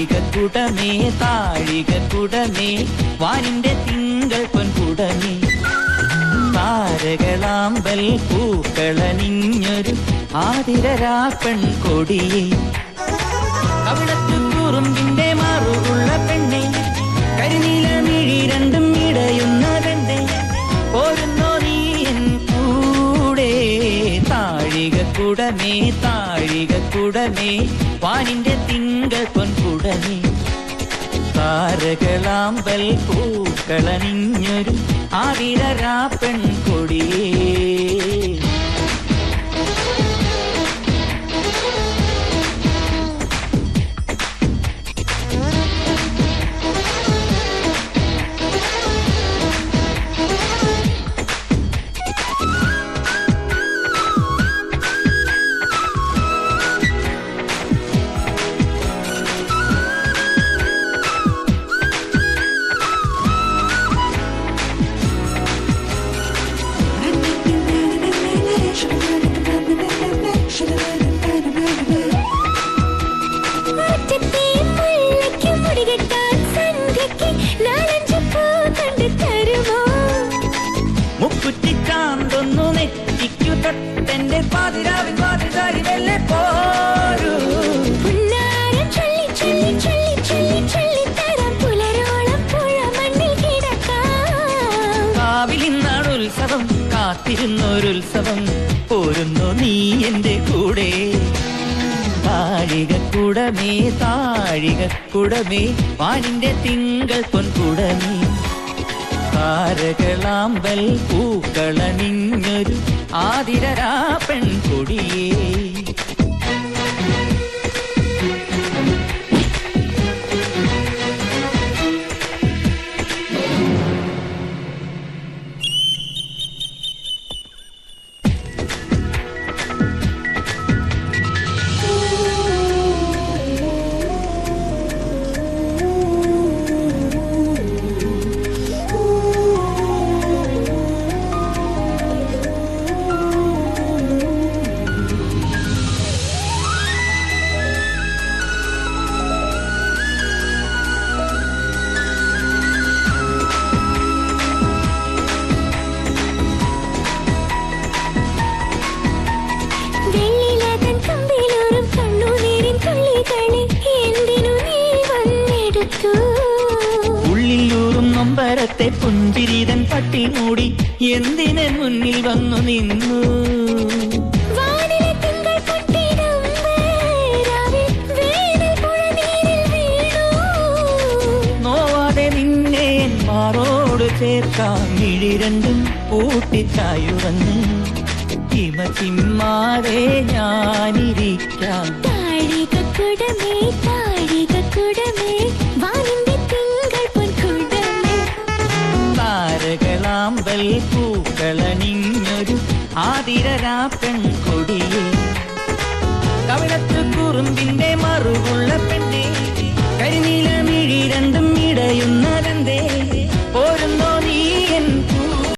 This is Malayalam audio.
താഴികക്കുടമേ താഴികക്കുടമേ വാനിന്റെ തിങ്കൾ പൊൻകുടമേ താരകളാമ്പൽ പൂക്കളണിഞ്ഞൊരു ആതിരരാപ്പൺ കൊടിയേ കവിളത്തു കുറുമ്പിന്റെ മാറുള്ള പെണ്ണെ കരിനീല മിഴി രണ്ടും ഇടയുന്നതെന്തേ പോരുന്നോ നീ എൻ കൂടെ താഴികക്കുടമേ താഴികക്കുടമേ വാനിന്റെ തിങ്കൾ പൊൻകുടമേ താരകളാമ്പൽ പൂക്കളണിഞ്ഞൊരു ആതിരരാപ്പൺ കൊടിയേ മുക്കുറ്റിക്കാന്തൊന്നു നെറ്റിക്കു തൊട്ടെന്റെ പാതിരാവിൻ പാതിരാരി വെല്ലെ പോരൂ കാവിലിന്നാണ് ഉത്സവം കാത്തിരുന്നൊരുത്സവം പോരുന്നു നീ എന്റെ കൂടെ താഴികക്കുടമേ താഴികക്കുടമേ വാനിന്റെ തിങ്കൾ പൊൻകുടമേ താരകളാമ്പൽ പൂക്കളണിഞ്ഞൊരു ആതിരരാപ്പൺ കൊടിയേ ഉള്ളിലൂറും നൊമ്പരത്തെ പുഞ്ചിരിതൻ പട്ടി മൂടി എന്തിനെ മുന്നിൽ വന്നു നിന്നു നോവാതെ നിന്നെ മാറോട് ചേർക്കാം മിഴി രണ്ടും പൂട്ടിച്ചായുറന്ന് ഹിമ ചിമ്മാതെ ഞാനിരിക്കാം താഴികക്കുടമേ താഴികക്കുടമേ വാനിന്റെ തിങ്കൾ പൊൻകുടമേ താരകളാമ്പൽ പൂക്കളണിഞ്ഞൊരു ആതിരരാപ്പൺ